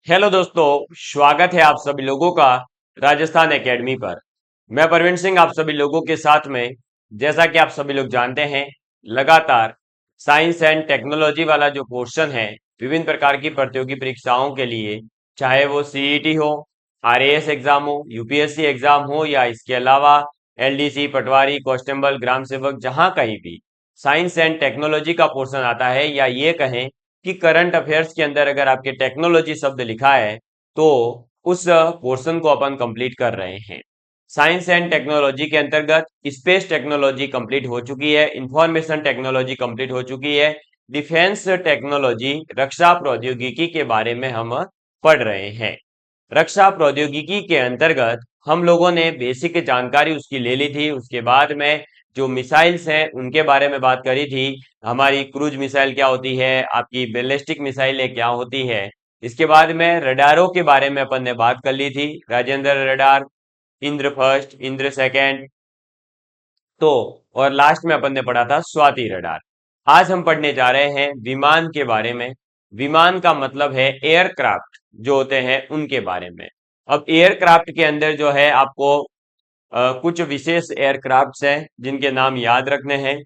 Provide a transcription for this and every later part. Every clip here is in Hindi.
हेलो दोस्तों, स्वागत है आप सभी लोगों का राजस्थान एकेडमी पर। मैं परवीन सिंह आप सभी लोगों के साथ में, जैसा कि आप सभी लोग जानते हैं, लगातार साइंस एंड टेक्नोलॉजी वाला जो पोर्शन है विभिन्न प्रकार की प्रतियोगी परीक्षाओं के लिए, चाहे वो सीईटी हो, आरएएस एग्जाम हो, यूपीएससी एग्जाम हो या इसके अलावा एलडीसी, पटवारी, कांस्टेबल, ग्राम सेवक, जहां कहीं भी साइंस एंड टेक्नोलॉजी का पोर्शन आता है, या ये कहें कि करंट अफेयर्स के अंदर अगर आपके टेक्नोलॉजी शब्द लिखा है तो उस पोर्शन को अपन कंप्लीट कर रहे हैं। साइंस एंड टेक्नोलॉजी के अंतर्गत स्पेस टेक्नोलॉजी कंप्लीट हो चुकी है, इंफॉर्मेशन टेक्नोलॉजी कंप्लीट हो चुकी है, डिफेंस टेक्नोलॉजी, रक्षा प्रौद्योगिकी के बारे में हम पढ़ रहे हैं। रक्षा प्रौद्योगिकी के अंतर्गत हम लोगों ने बेसिक जानकारी उसकी ले ली थी। उसके बाद में जो मिसाइल्स हैं उनके बारे में बात करी थी। हमारी क्रूज मिसाइल क्या होती है, आपकी बैलिस्टिक मिसाइलें क्या होती है। इसके बाद में रडारों के बारे में अपन ने बात कर ली थी, Rajendra radar, Indra first, Indra second, तो और लास्ट में अपन ने पढ़ा था स्वाति रडार। आज हम पढ़ने जा रहे हैं विमान के बारे में। विमान का मतलब है एयरक्राफ्ट जो होते हैं उनके बारे में। अब एयरक्राफ्ट के अंदर जो है आपको कुछ विशेष एयरक्राफ्ट्स हैं जिनके नाम याद रखने हैं,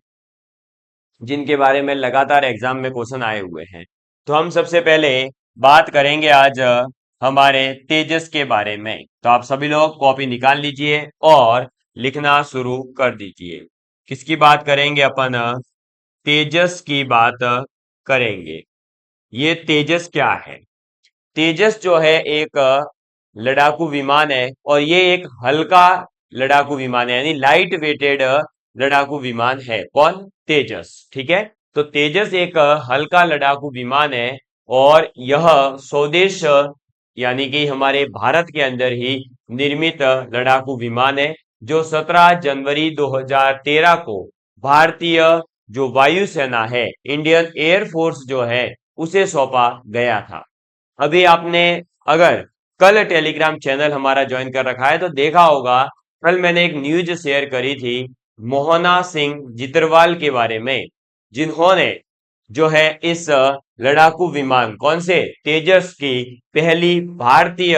जिनके बारे में लगातार एग्जाम में क्वेश्चन आए हुए हैं। तो हम सबसे पहले बात करेंगे आज हमारे तेजस के बारे में। तो आप सभी लोग कॉपी निकाल लीजिए और लिखना शुरू कर दीजिए। किसकी बात करेंगे अपन? तेजस की बात करेंगे। ये तेजस क्या है? तेजस जो है एक लड़ाकू विमान है, और ये एक हल्का लड़ाकू विमान है, यानी लाइट वेटेड लड़ाकू विमान है। कौन? तेजस। ठीक है, तो तेजस एक हल्का लड़ाकू विमान है, और यह स्वदेश यानी कि हमारे भारत के अंदर ही निर्मित लड़ाकू विमान है, जो 17 जनवरी 2013 को भारतीय जो वायुसेना है, इंडियन एयरफोर्स जो है, उसे सौंपा गया था। अभी आपने अगर कल टेलीग्राम चैनल हमारा ज्वाइन कर रखा है तो देखा होगा, कल मैंने एक न्यूज शेयर करी थी मोहना सिंह जितरवाल के बारे में, जिन्होंने जो है इस लड़ाकू विमान कौन से तेजस की पहली भारतीय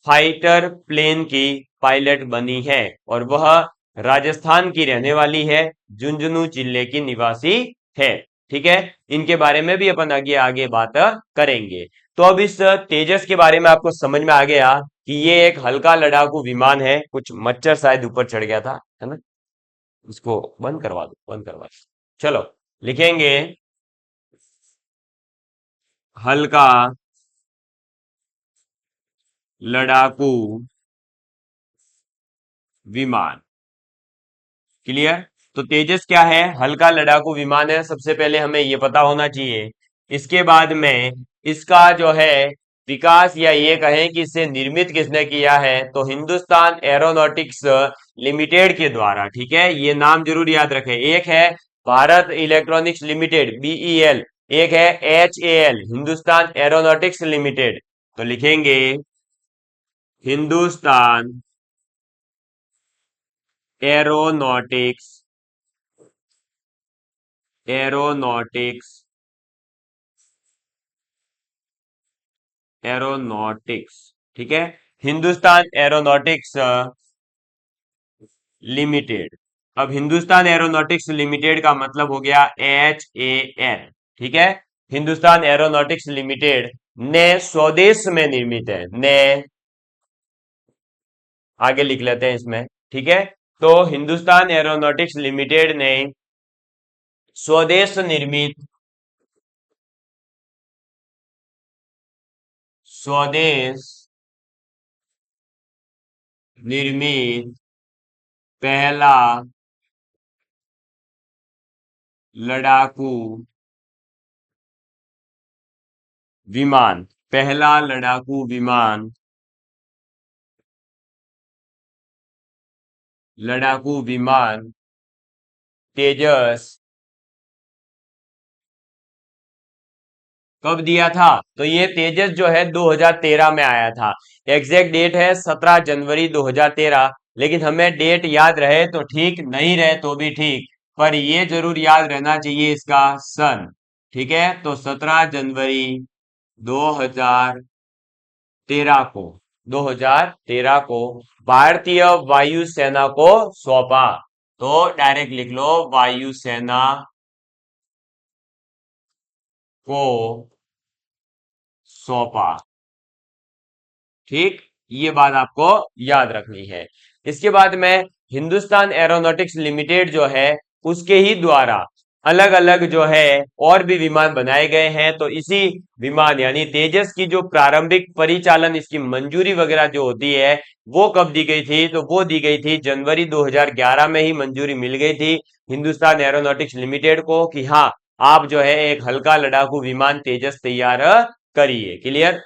फाइटर प्लेन की पायलट बनी है, और वह राजस्थान की रहने वाली है, झुंझुनू जिले की निवासी है। ठीक है, इनके बारे में भी अपन आगे आगे बात करेंगे। तो अब इस तेजस के बारे में आपको समझ में आ गया कि ये एक हल्का लड़ाकू विमान है। कुछ मच्छर शायद ऊपर चढ़ गया था, है ना? इसको बंद करवा दो, बंद करवा दो। चलो, लिखेंगे हल्का लड़ाकू विमान। क्लियर? तो तेजस क्या है? हल्का लड़ाकू विमान है। सबसे पहले हमें ये पता होना चाहिए। इसके बाद में इसका जो है विकास, या ये कहें कि इसे निर्मित किसने किया है, तो हिंदुस्तान एरोनॉटिक्स लिमिटेड के द्वारा। ठीक है, ये नाम जरूर याद रखें। एक है भारत इलेक्ट्रॉनिक्स लिमिटेड, बीईएल, एक है एचएएल, हिंदुस्तान एरोनॉटिक्स लिमिटेड। तो लिखेंगे हिंदुस्तान एरोनॉटिक्स, एरोनॉटिक्स, एरोनॉटिक्स। ठीक है, हिंदुस्तान एरोनॉटिक्स लिमिटेड। अब हिंदुस्तान एरोनॉटिक्स लिमिटेड का मतलब हो गया HAL। ठीक है, हिंदुस्तान एरोनॉटिक्स लिमिटेड ने स्वदेश में निर्मित है। ने आगे लिख लेते हैं इसमें। ठीक है, तो हिंदुस्तान एरोनॉटिक्स लिमिटेड ने स्वदेश निर्मित, स्वदेश निर्मित पहला लड़ाकू विमान, पहला लड़ाकू विमान, लड़ाकू विमान तेजस कब दिया था? तो ये तेजस जो है 2013 में आया था। एग्जैक्ट डेट है 17 जनवरी 2013। लेकिन हमें डेट याद रहे तो ठीक, नहीं रहे तो भी ठीक, पर ये जरूर याद रहना चाहिए इसका सन। ठीक है, तो 17 जनवरी 2013 को 2013 को भारतीय वायुसेना को सौंपा। तो डायरेक्ट लिख लो, वायुसेना को सौंपा। ठीक, ये बात आपको याद रखनी है। इसके बाद में हिंदुस्तान एरोनॉटिक्स लिमिटेड जो है उसके ही द्वारा अलग अलग जो है और भी विमान बनाए गए हैं। तो इसी विमान यानी तेजस की जो प्रारंभिक परिचालन इसकी मंजूरी वगैरह जो होती है वो कब दी गई थी? तो वो दी गई थी जनवरी 2011 में ही मंजूरी मिल गई थी हिंदुस्तान एरोनॉटिक्स लिमिटेड को कि हाँ, आप जो है एक हल्का लड़ाकू विमान तेजस तैयार करिए। क्लियर,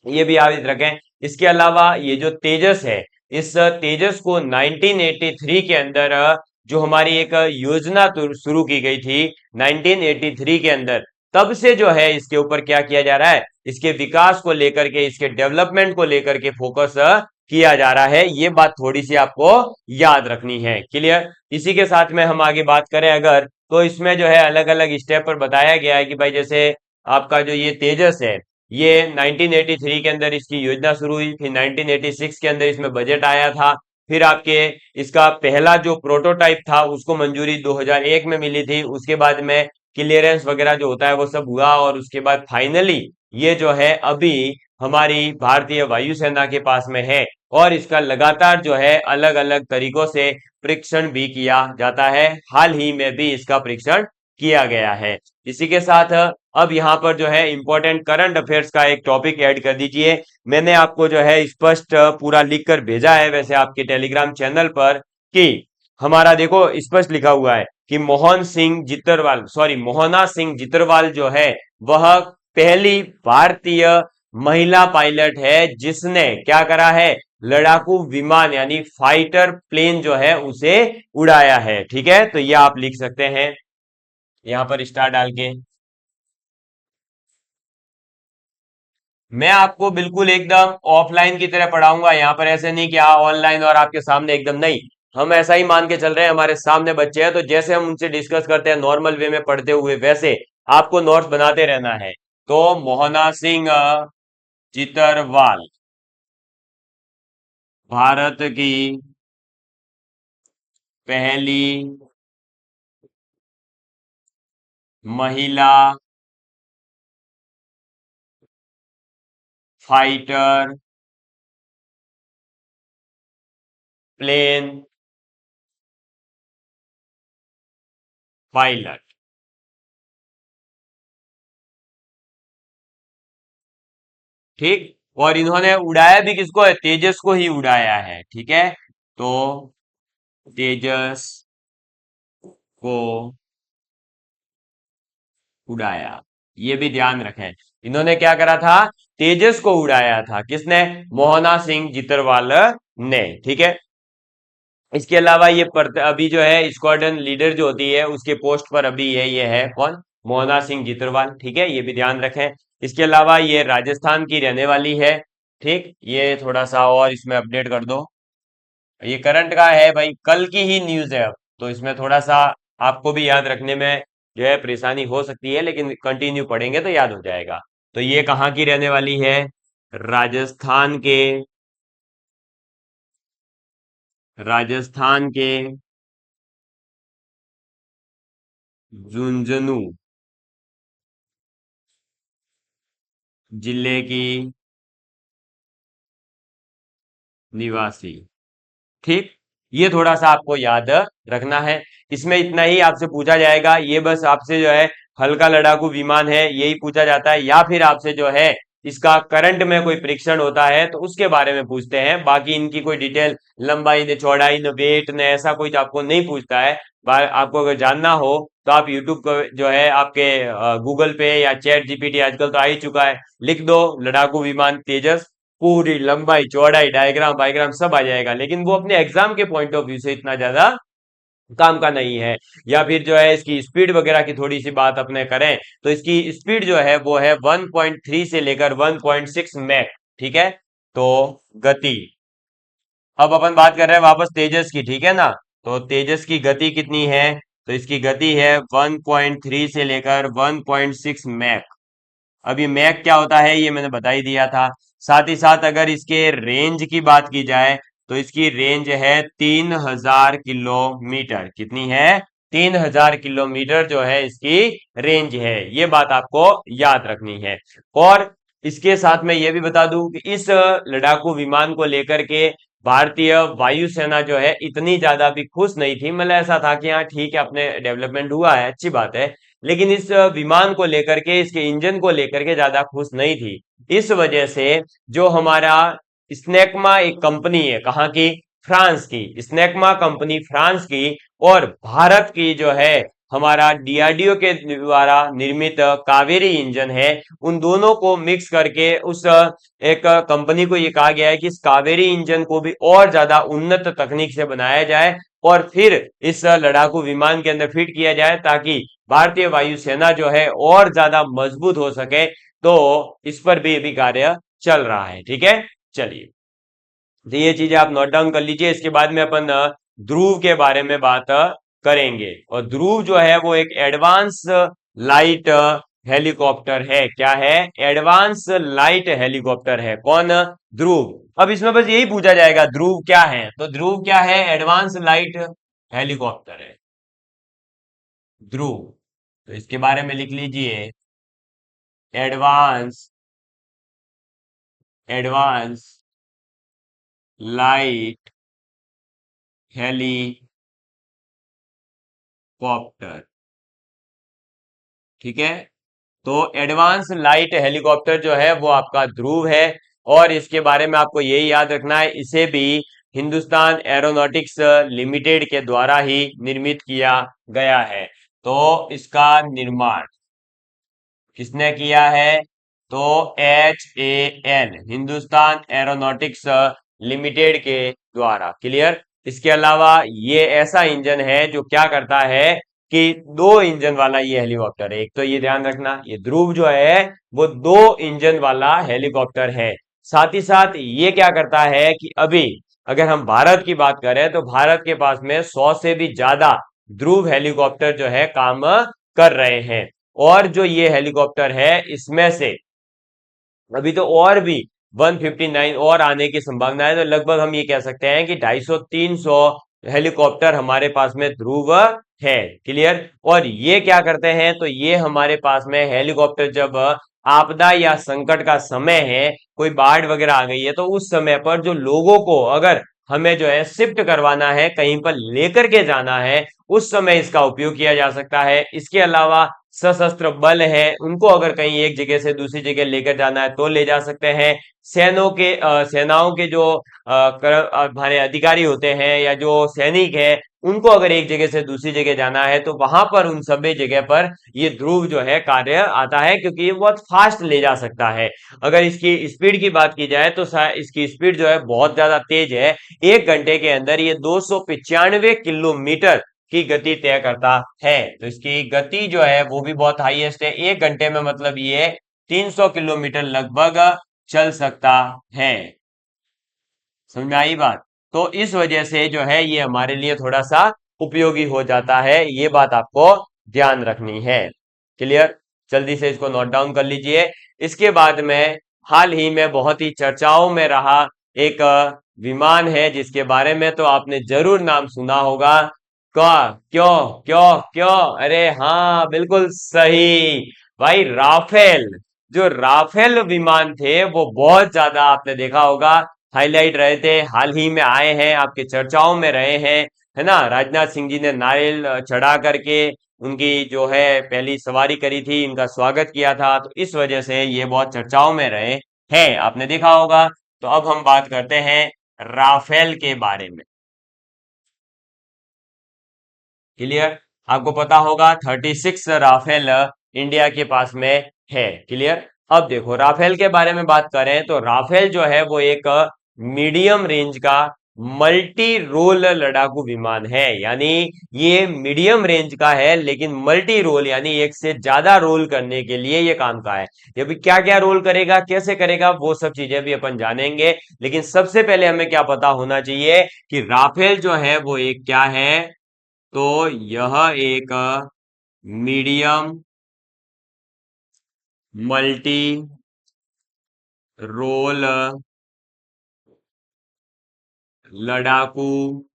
ये भी याद रखें। इसके अलावा ये जो तेजस है, इस तेजस को 1983 के अंदर जो हमारी एक योजना शुरू की गई थी 1983 के अंदर, तब से जो है इसके ऊपर क्या किया जा रहा है, इसके विकास को लेकर के, इसके डेवलपमेंट को लेकर के फोकस किया जा रहा है। ये बात थोड़ी सी आपको याद रखनी है। क्लियर, इसी के साथ में हम आगे बात करें अगर, तो इसमें जो है अलग अलग स्टेप पर बताया गया है कि भाई जैसे आपका जो ये तेजस है, ये 1983 के अंदर इसकी योजना शुरू हुई, फिर 1986 के अंदर इसमें बजट आया था, फिर आपके इसका पहला जो प्रोटोटाइप था उसको मंजूरी 2001 में मिली थी, उसके बाद में क्लियरेंस वगैरह जो होता है वो सब हुआ, और उसके बाद फाइनली ये जो है अभी हमारी भारतीय वायुसेना के पास में है, और इसका लगातार जो है अलग अलग तरीकों से परीक्षण भी किया जाता है। हाल ही में भी इसका परीक्षण किया गया है। इसी के साथ अब यहाँ पर जो है इंपॉर्टेंट करंट अफेयर्स का एक टॉपिक ऐड कर दीजिए। मैंने आपको जो है स्पष्ट पूरा लिख कर भेजा है वैसे आपके टेलीग्राम चैनल पर, कि हमारा देखो स्पष्ट लिखा हुआ है कि मोहना सिंह जितरवाल जो है वह पहली भारतीय महिला पायलट है जिसने क्या करा है, लड़ाकू विमान यानी फाइटर प्लेन जो है उसे उड़ाया है। ठीक है, तो ये आप लिख सकते हैं यहां पर स्टार डाल के। मैं आपको बिल्कुल एकदम ऑफलाइन की तरह पढ़ाऊंगा, यहाँ पर ऐसे नहीं कि हाँ ऑनलाइन और आपके सामने, एकदम नहीं। हम ऐसा ही मान के चल रहे हैं, हमारे सामने बच्चे हैं तो जैसे हम उनसे डिस्कस करते हैं नॉर्मल वे में पढ़ते हुए, वैसे आपको नोट्स बनाते रहना है। तो मोहना सिंह चितरवाल भारत की पहली महिला फाइटर प्लेन पायलट। ठीक, और इन्होंने उड़ाया भी किसको है, तेजस को ही उड़ाया है। ठीक है, तो तेजस को उड़ाया, ये भी ध्यान रखें। इन्होंने क्या करा था, तेजस को उड़ाया था, किसने? मोहना सिंह जितरवाल ने। ठीक है, इसके अलावा ये अभी जो है स्क्वाड्रन लीडर जो होती है उसके पोस्ट पर अभी ये है कौन, मोहना सिंह जितरवाल। ठीक है, ये भी ध्यान रखें। इसके अलावा ये राजस्थान की रहने वाली है। ठीक, ये थोड़ा सा और इसमें अपडेट कर दो। ये करंट का है भाई, कल की ही न्यूज है अब, तो इसमें थोड़ा सा आपको भी याद रखने में जो है परेशानी हो सकती है, लेकिन कंटिन्यू पढ़ेंगे तो याद हो जाएगा। तो ये कहाँ की रहने वाली है? राजस्थान के झुंझुनू जिले की निवासी। ठीक, ये थोड़ा सा आपको याद रखना है। इसमें इतना ही आपसे पूछा जाएगा, ये बस आपसे जो है हल्का लड़ाकू विमान है यही पूछा जाता है, या फिर आपसे जो है इसका करंट में कोई परीक्षण होता है तो उसके बारे में पूछते हैं। बाकी इनकी कोई डिटेल, लंबाई ने, चौड़ाई ने, वेट ने, ऐसा कुछ आपको नहीं पूछता है। आपको अगर जानना हो तो आप यूट्यूब को जो है आपके गूगल पे या चैट जीपीटी आजकल तो आ ही चुका है, लिख दो लड़ाकू विमान तेजस, पूरी लंबाई चौड़ाई डायग्राम वायग्राम सब आ जाएगा। लेकिन वो अपने एग्जाम के पॉइंट ऑफ व्यू से इतना ज्यादा काम का नहीं है। या फिर जो है इसकी स्पीड वगैरह की थोड़ी सी बात अपने करें तो इसकी स्पीड जो है वो है 1.3 से लेकर 1.6 मैक। ठीक है, तो गति, अब अपन बात कर रहे हैं वापस तेजस की। ठीक है ना, तो तेजस की गति कितनी है? तो इसकी गति है 1.3 से लेकर 1.6 मैक। अब ये मैक क्या होता है ये मैंने बता ही दिया था। साथ ही साथ अगर इसके रेंज की बात की जाए तो इसकी रेंज है 3000 किलोमीटर। कितनी है? 3000 किलोमीटर जो है इसकी रेंज है। ये बात आपको याद रखनी है। और इसके साथ मैं ये भी बता दूं कि इस लड़ाकू विमान को लेकर के भारतीय वायुसेना जो है इतनी ज्यादा भी खुश नहीं थी। मतलब ऐसा था कि हाँ ठीक है, अपने डेवलपमेंट हुआ है, अच्छी बात है, लेकिन इस विमान को लेकर के, इसके इंजन को लेकर के ज्यादा खुश नहीं थी। इस वजह से जो हमारा स्नेकमा एक कंपनी है, कहाँ की? फ्रांस की। स्नेकमा कंपनी फ्रांस की और भारत की जो है हमारा डीआरडीओ के द्वारा निर्मित कावेरी इंजन है, उन दोनों को मिक्स करके उस एक कंपनी को ये कहा गया है कि इस कावेरी इंजन को भी और ज्यादा उन्नत तकनीक से बनाया जाए और फिर इस लड़ाकू विमान के अंदर फिट किया जाए ताकि भारतीय वायुसेना जो है और ज्यादा मजबूत हो सके। तो इस पर भी अभी कार्य चल रहा है। ठीक है, चलिए, तो ये चीजें आप नोट डाउन कर लीजिए। इसके बाद में अपन ध्रुव के बारे में बात करेंगे। और ध्रुव जो है वो एक एडवांस लाइट हेलीकॉप्टर है। क्या है? एडवांस लाइट हेलीकॉप्टर है। कौन? ध्रुव। अब इसमें बस यही पूछा जाएगा ध्रुव क्या है, तो ध्रुव क्या है? एडवांस लाइट हेलीकॉप्टर है ध्रुव। तो इसके बारे में लिख लीजिए, एडवांस एडवांस लाइट हेलीकॉप्टर। ठीक है, तो एडवांस लाइट हेलीकॉप्टर जो है वो आपका ध्रुव है। और इसके बारे में आपको यही याद रखना है, इसे भी हिंदुस्तान एरोनॉटिक्स लिमिटेड के द्वारा ही निर्मित किया गया है। तो इसका निर्माण किसने किया है? तो HAL, हिंदुस्तान एरोनॉटिक्स लिमिटेड के द्वारा। क्लियर? इसके अलावा ये ऐसा इंजन है जो क्या करता है कि दो इंजन वाला ये हेलीकॉप्टर है। एक तो ये ध्यान रखना, ये ध्रुव जो है वो दो इंजन वाला हेलीकॉप्टर है। साथ ही साथ ये क्या करता है कि अभी अगर हम भारत की बात करें तो भारत के पास में 100 से भी ज्यादा ध्रुव हेलीकॉप्टर जो है काम कर रहे हैं। और जो ये हेलीकॉप्टर है इसमें से अभी तो और भी 159 और आने की संभावना है। तो लगभग हम ये कह सकते हैं कि 250-300 हेलीकॉप्टर हमारे पास में ध्रुव है। क्लियर? और ये क्या करते हैं? तो ये हमारे पास में हेलीकॉप्टर जब आपदा या संकट का समय है, कोई बाढ़ वगैरह आ गई है, तो उस समय पर जो लोगों को अगर हमें जो है शिफ्ट करवाना है, कहीं पर लेकर के जाना है, उस समय इसका उपयोग किया जा सकता है। इसके अलावा सशस्त्र बल है, उनको अगर कहीं एक जगह से दूसरी जगह लेकर जाना है तो ले जा सकते हैं। सेनाओं के जो हमारे अधिकारी होते हैं या जो सैनिक है, उनको अगर एक जगह से दूसरी जगह जाना है तो वहां पर उन सभी जगह पर ये ध्रुव जो है कार्य आता है, क्योंकि ये बहुत फास्ट ले जा सकता है। अगर इसकी स्पीड की बात की जाए तो इसकी स्पीड जो है बहुत ज्यादा तेज है। 1 घंटे के अंदर ये 295 किलोमीटर की गति तय करता है। तो इसकी गति जो है वो भी बहुत हाईएस्ट है। 1 घंटे में मतलब ये 300 किलोमीटर लगभग चल सकता है। समझ में आई बात? तो इस वजह से जो है ये हमारे लिए थोड़ा सा उपयोगी हो जाता है। ये बात आपको ध्यान रखनी है। क्लियर? जल्दी से इसको नोट डाउन कर लीजिए। इसके बाद में हाल ही में बहुत ही चर्चाओं में रहा एक विमान है जिसके बारे में तो आपने जरूर नाम सुना होगा। क्या? क्यों क्यों क्यों? अरे हाँ, बिल्कुल सही भाई, राफेल। जो राफेल विमान थे वो बहुत ज्यादा आपने देखा होगा हाईलाइट रहे थे, हाल ही में आए हैं, आपके चर्चाओं में रहे हैं, है ना? राजनाथ सिंह जी ने नारियल चढ़ा करके उनकी जो है पहली सवारी करी थी, इनका स्वागत किया था, तो इस वजह से ये बहुत चर्चाओं में रहे हैं, आपने देखा होगा। तो अब हम बात करते हैं राफेल के बारे में। क्लियर? आपको पता होगा 36 राफेल इंडिया के पास में है। क्लियर? अब देखो राफेल के बारे में बात करें तो राफेल जो है वो एक मीडियम रेंज का मल्टी रोल लड़ाकू विमान है। यानी ये मीडियम रेंज का है लेकिन मल्टी रोल यानी एक से ज्यादा रोल करने के लिए ये काम का है। ये भी क्या क्या रोल करेगा, कैसे करेगा, वो सब चीजें भी अपन जानेंगे। लेकिन सबसे पहले हमें क्या पता होना चाहिए कि राफेल जो है वो एक क्या है? तो यह एक मीडियम मल्टी रोल लड़ाकू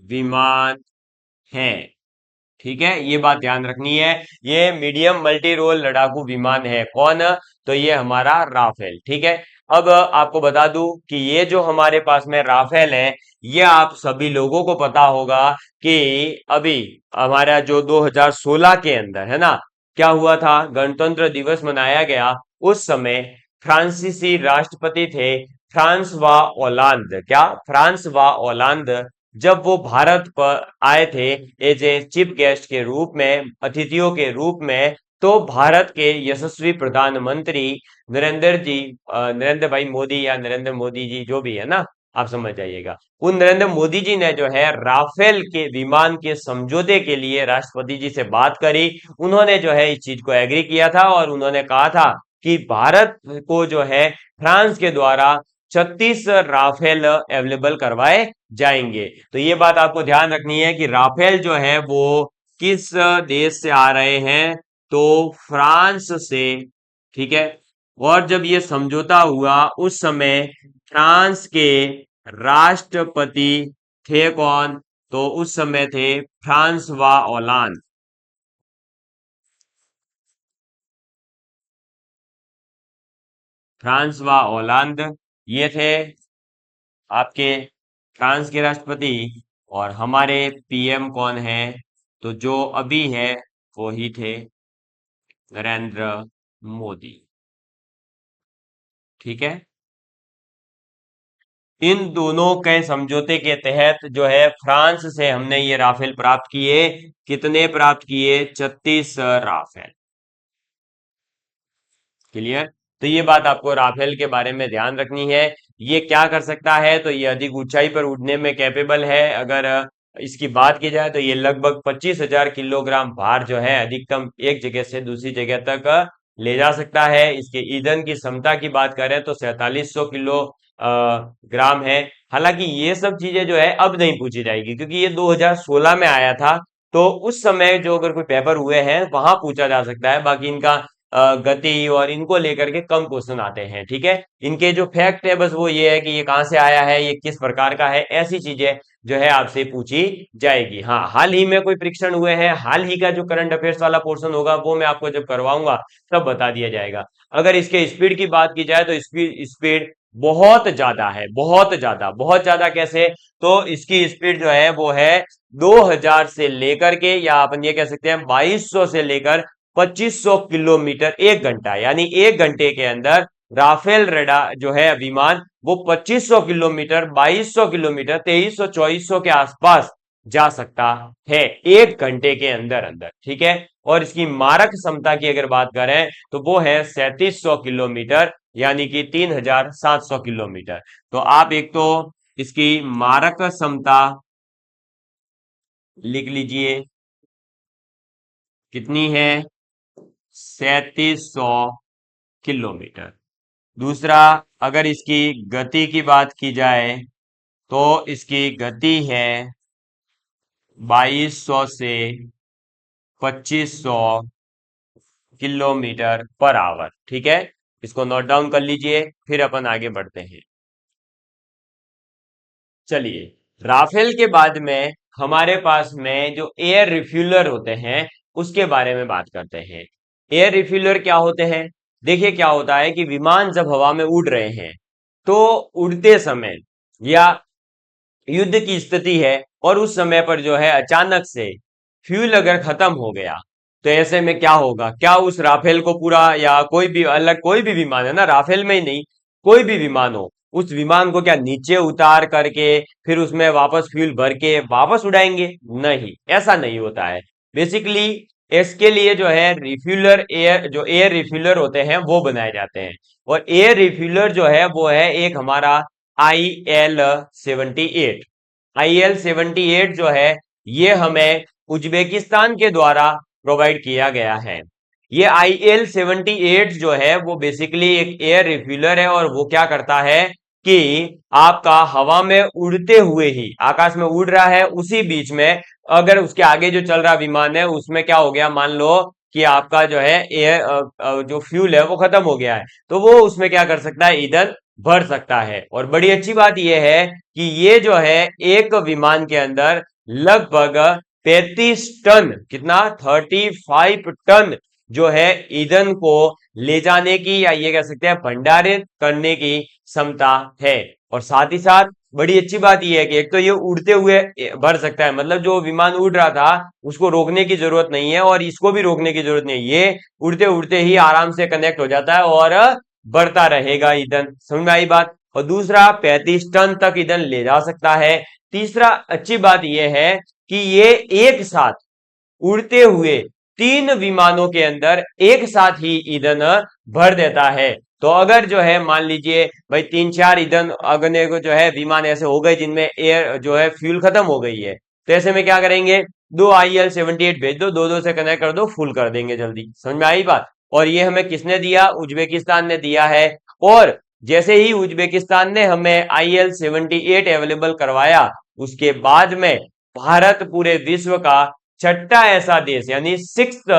विमान है। ठीक है, ये बात ध्यान रखनी है। ये मीडियम मल्टी रोल लड़ाकू विमान है। कौन? तो ये हमारा राफेल। ठीक है। अब आपको बता दूं कि ये जो हमारे पास में राफेल है, ये आप सभी लोगों को पता होगा कि अभी हमारा जो 2016 के अंदर है ना, क्या हुआ था, गणतंत्र दिवस मनाया गया। उस समय फ्रांसीसी राष्ट्रपति थे फ्रांसवा ओलांद। क्या? Francois Hollande. जब वो भारत पर आए थे एज ए चीफ गेस्ट के रूप में, अतिथियों के रूप में, तो भारत के यशस्वी प्रधानमंत्री नरेंद्र भाई मोदी या नरेंद्र मोदी जी जो भी है ना, आप समझ जाइएगा, उन नरेंद्र मोदी जी ने जो है राफेल के विमान के समझौते के लिए राष्ट्रपति जी से बात करी। उन्होंने जो है इस चीज को एग्री किया था और उन्होंने कहा था कि भारत को जो है फ्रांस के द्वारा 36 राफेल अवेलेबल करवाए जाएंगे। तो ये बात आपको ध्यान रखनी है कि राफेल जो है वो किस देश से आ रहे हैं, तो फ्रांस से। ठीक है। और जब ये समझौता हुआ उस समय फ्रांस के राष्ट्रपति थे कौन? तो उस समय थे फ्रांसवा ओलांद। फ्रांसवा ओलांद ये थे आपके फ्रांस के राष्ट्रपति। और हमारे पीएम कौन है? तो जो अभी है वो ही थे नरेंद्र मोदी। ठीक है। इन दोनों के समझौते के तहत जो है फ्रांस से हमने ये राफेल प्राप्त किए। कितने प्राप्त किए? 36 राफेल। क्लियर? तो ये बात आपको राफेल के बारे में ध्यान रखनी है। ये क्या कर सकता है? तो ये अधिक ऊंचाई पर उड़ने में कैपेबल है। अगर इसकी बात की जाए तो ये लगभग 25,000 किलोग्राम भार जो है अधिकतम एक जगह से दूसरी जगह तक ले जा सकता है। इसके ईंधन की क्षमता की बात करें तो 4700 किलो ग्राम है। हालांकि ये सब चीजें जो है अब नहीं पूछी जाएगी क्योंकि ये 2016 में आया था। तो उस समय जो अगर कोई पेपर हुए हैं वहां पूछा जा सकता है। बाकी इनका गति और इनको लेकर के कम क्वेश्चन आते हैं। ठीक है। इनके जो फैक्ट है बस वो ये है कि ये कहाँ से आया है, ये किस प्रकार का है, ऐसी चीजें जो है आपसे पूछी जाएगी। हाँ, हाल ही में कोई परीक्षण हुए हैं, हाल ही का जो करंट अफेयर्स वाला पोर्शन होगा वो मैं आपको जब करवाऊंगा तब बता दिया जाएगा। अगर इसके स्पीड की बात की जाए तो स्पीड स्पीड बहुत ज्यादा है, बहुत ज्यादा। बहुत ज्यादा कैसे? तो इसकी स्पीड जो है वो है 2000 से लेकर के, या अपन ये कह सकते हैं 2200 से लेकर 2500 किलोमीटर एक घंटा। यानी एक घंटे के अंदर राफेल रडार जो है विमान वो 2500 किलोमीटर, 2200 किलोमीटर, 2300 2400 के आसपास जा सकता है एक घंटे के अंदर अंदर। ठीक है। और इसकी मारक क्षमता की अगर बात करें तो वो है 3700 किलोमीटर, यानी कि 3700 किलोमीटर। तो आप एक तो इसकी मारक क्षमता लिख लीजिए, कितनी है? 3700 किलोमीटर। दूसरा, अगर इसकी गति की बात की जाए तो इसकी गति है 2200 से 2500 किलोमीटर पर आवर। ठीक है। इसको नोट डाउन कर लीजिए, फिर अपन आगे बढ़ते हैं। चलिए, राफेल के बाद में हमारे पास में जो एयर रिफ्यूलर होते हैं उसके बारे में बात करते हैं। एयर रिफ्यूलर क्या होते हैं? देखिए, क्या होता है कि विमान जब हवा में उड़ रहे हैं तो उड़ते समय या युद्ध की स्थिति है और उस समय पर जो है अचानक से फ्यूल अगर खत्म हो गया तो ऐसे में क्या होगा? क्या उस राफेल को पूरा, या कोई भी अलग कोई भी विमान है ना, राफेल में ही नहीं, कोई भी विमान हो, उस विमान को क्या नीचे उतार करके फिर उसमें वापस फ्यूल भर के वापस उड़ाएंगे? नहीं, ऐसा नहीं होता है। बेसिकली इसके लिए जो है रिफ्यूलर एयर, जो एयर रिफ्यूलर होते हैं वो बनाए जाते हैं। और एयर रिफ्यूलर जो है वो है एक हमारा IL-78। IL-78 जो है ये हमें उज्बेकिस्तान के द्वारा प्रोवाइड किया गया है। ये IL-78 जो है वो बेसिकली एक एयर रिफ्यूलर है और वो क्या करता है कि आपका हवा में उड़ते हुए ही, आकाश में उड़ रहा है उसी बीच में, अगर उसके आगे जो चल रहा विमान है उसमें क्या हो गया, मान लो कि आपका जो है एयर जो फ्यूल है वो खत्म हो गया है, तो वो उसमें क्या कर सकता है, ईंधन भर सकता है। और बड़ी अच्छी बात यह है कि ये जो है एक विमान के अंदर लगभग 35 टन, कितना, 35 टन जो है ईंधन को ले जाने की, या ये कह सकते हैं भंडारित करने की क्षमता है। और साथ ही साथ बड़ी अच्छी बात यह है कि एक तो ये उड़ते हुए भर सकता है, मतलब जो विमान उड़ रहा था उसको रोकने की जरूरत नहीं है, और इसको भी रोकने की जरूरत नहीं है, ये उड़ते उड़ते ही आराम से कनेक्ट हो जाता है और बढ़ता रहेगा ईंधन। समझ में आई बात। और दूसरा, 35 टन तक ईंधन ले जा सकता है। तीसरा अच्छी बात यह है कि ये एक साथ उड़ते हुए 3 विमानों के अंदर एक साथ ही ईंधन भर देता है। तो अगर जो है मान लीजिए भाई 3-4 ईंधन अगने को जो है विमान ऐसे हो गए जिनमें एयर जो है फ्यूल खत्म हो गई है, तो ऐसे में क्या करेंगे, 2 IL-78 भेज दो, दो दो से कनेक्ट कर दो, फुल कर देंगे जल्दी। समझ में आई बात। और ये हमें किसने दिया, उज्बेकिस्तान ने दिया है। और जैसे ही उज्बेकिस्तान ने हमें IL-78 अवेलेबल करवाया, उसके बाद में भारत पूरे विश्व का छठा ऐसा देश, यानी 6th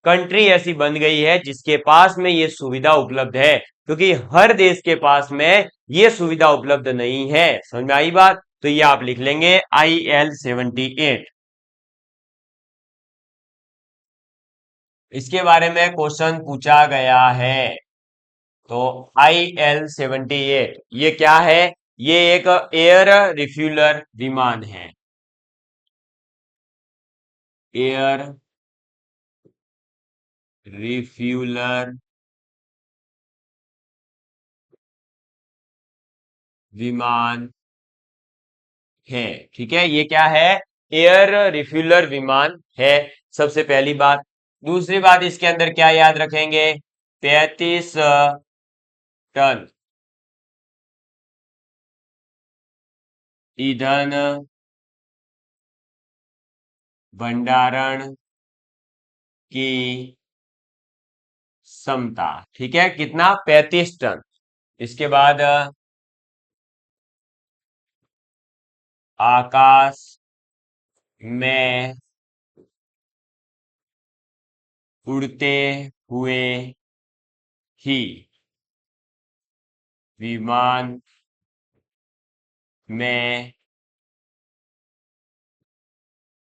कंट्री ऐसी बन गई है जिसके पास में ये सुविधा उपलब्ध है, क्योंकि हर देश के पास में ये सुविधा उपलब्ध नहीं है। समझ में आई बात। तो ये आप लिख लेंगे IL-78। इसके बारे में क्वेश्चन पूछा गया है। तो IL-78 ये क्या है, ये एक एयर रिफ्यूलर विमान है। एयर रिफ्यूलर विमान है। ठीक है, ये क्या है, एयर रिफ्यूलर विमान है, सबसे पहली बात। दूसरी बात, इसके अंदर क्या याद रखेंगे, 35 टन ईंधन भंडारण की क्षमता। ठीक है, कितना, 35 टन। इसके बाद आकाश में उड़ते हुए ही विमान में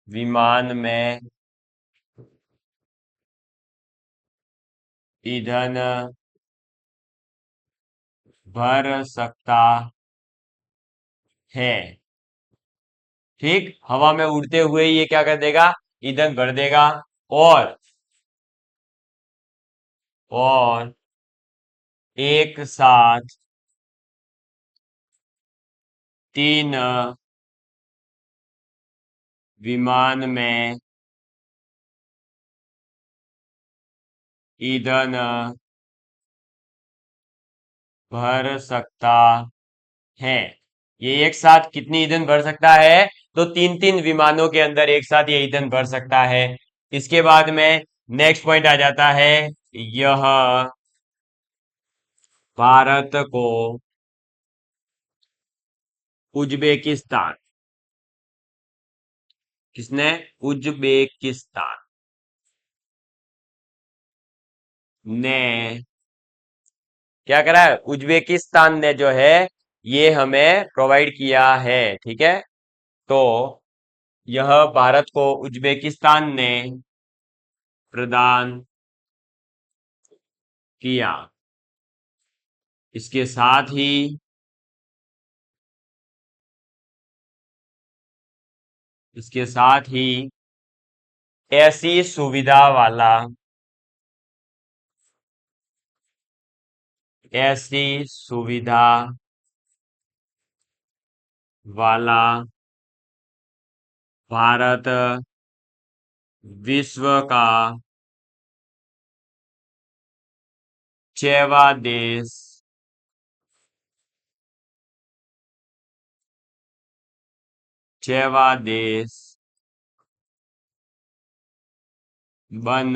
विमान में ईंधन भर सकता है। ठीक, हवा में उड़ते हुए ये क्या कर देगा, ईंधन भर देगा। और और एक साथ 3 विमान में ईंधन भर सकता है। ये एक साथ कितनी ईंधन भर सकता है, तो 3-3 विमानों के अंदर एक साथ ये ईंधन भर सकता है। इसके बाद में नेक्स्ट पॉइंट आ जाता है, यह भारत को उज्बेकिस्तान, किसने, उज्बेकिस्तान ने क्या करा है, उज्बेकिस्तान ने जो है ये हमें प्रोवाइड किया है। ठीक है, तो यह भारत को उज्बेकिस्तान ने प्रदान किया। इसके साथ ही इसके साथ ही ऐसी सुविधा वाला ऐसी सुविधा वाला भारत विश्व का 6वां देश छठवां देश बन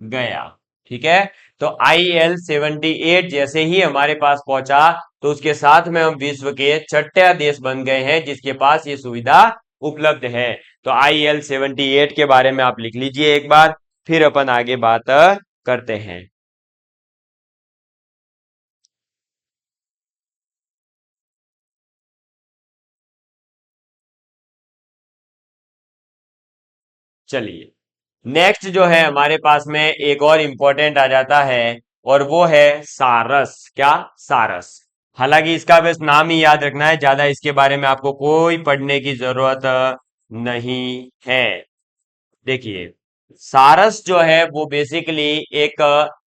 गया। ठीक है, तो IL-78 जैसे ही हमारे पास पहुंचा, तो उसके साथ में हम विश्व के छठे देश बन गए हैं जिसके पास ये सुविधा उपलब्ध है। तो IL-78 के बारे में आप लिख लीजिए एक बार, फिर अपन आगे बात करते हैं। चलिए, नेक्स्ट जो है हमारे पास में एक और इंपॉर्टेंट आ जाता है, और वो है सारस। क्या? सारस। हालांकि इसका बस नाम ही याद रखना है, ज्यादा इसके बारे में आपको कोई पढ़ने की जरूरत नहीं है। देखिए, सारस जो है वो बेसिकली एक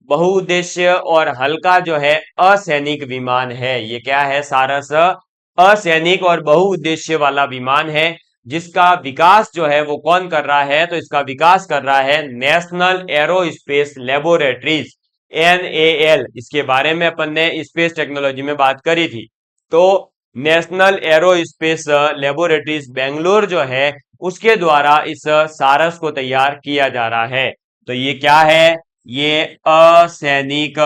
बहुउद्देश्य और हल्का जो है असैनिक विमान है। ये क्या है? सारस असैनिक और बहुउद्देश्य वाला विमान है, जिसका विकास जो है वो कौन कर रहा है? तो इसका विकास कर रहा है नेशनल एरोस्पेस लेबोरेटरीज, NAL। इसके बारे में अपन ने स्पेस टेक्नोलॉजी में बात करी थी। तो नेशनल एरोस्पेस लेबोरेटरीज बेंगलोर जो है उसके द्वारा इस सारस को तैयार किया जा रहा है। तो ये क्या है? ये असैनिक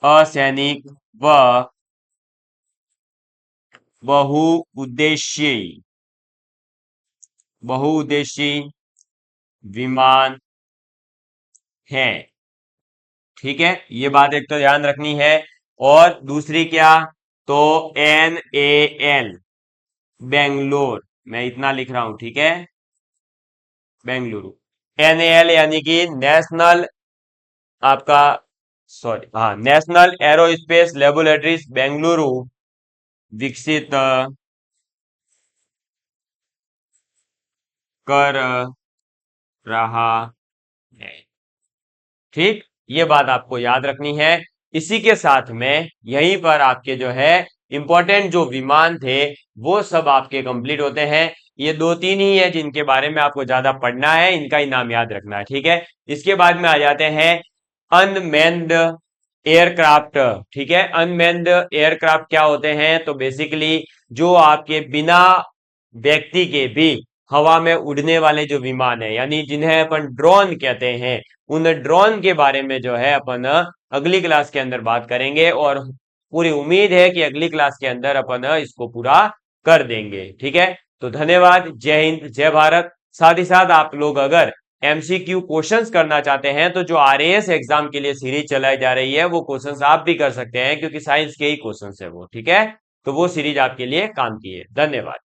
असैनिक व बहुउद्देशीय बहुउद्देशीय विमान है। ठीक है, ये बात एक तो ध्यान रखनी है। और दूसरी क्या? तो NAL बेंगलोर, मैं इतना लिख रहा हूं, ठीक है, बेंगलुरु। NAL यानी कि नेशनल, आपका, सॉरी, हाँ, नेशनल एरोस्पेस लेबोरेटरीज बेंगलुरु विकसित कर रहा है। ठीक, ये बात आपको याद रखनी है। इसी के साथ में यहीं पर आपके जो है इंपॉर्टेंट जो विमान थे वो सब आपके कंप्लीट होते हैं। ये दो तीन ही है जिनके बारे में आपको ज्यादा पढ़ना है, इनका ही नाम याद रखना है, ठीक है। इसके बाद में आ जाते हैं अनमैन्ड एयरक्राफ्ट। ठीक है, अनमैन्ड एयरक्राफ्ट क्या होते हैं? तो बेसिकली जो आपके बिना व्यक्ति के भी हवा में उड़ने वाले जो विमान है, यानी जिन्हें अपन ड्रोन कहते हैं, उन ड्रोन के बारे में जो है अपन अगली क्लास के अंदर बात करेंगे, और पूरी उम्मीद है कि अगली क्लास के अंदर अपन इसको पूरा कर देंगे। ठीक है, तो धन्यवाद। जय हिंद, जय भारत। साथ ही साथ आप लोग अगर MCQ क्वेश्चंस करना चाहते हैं तो जो RAS एग्जाम के लिए सीरीज चलाई जा रही है वो क्वेश्चंस आप भी कर सकते हैं, क्योंकि साइंस के ही क्वेश्चंस है वो। ठीक है, तो वो सीरीज आपके लिए काम की है। धन्यवाद।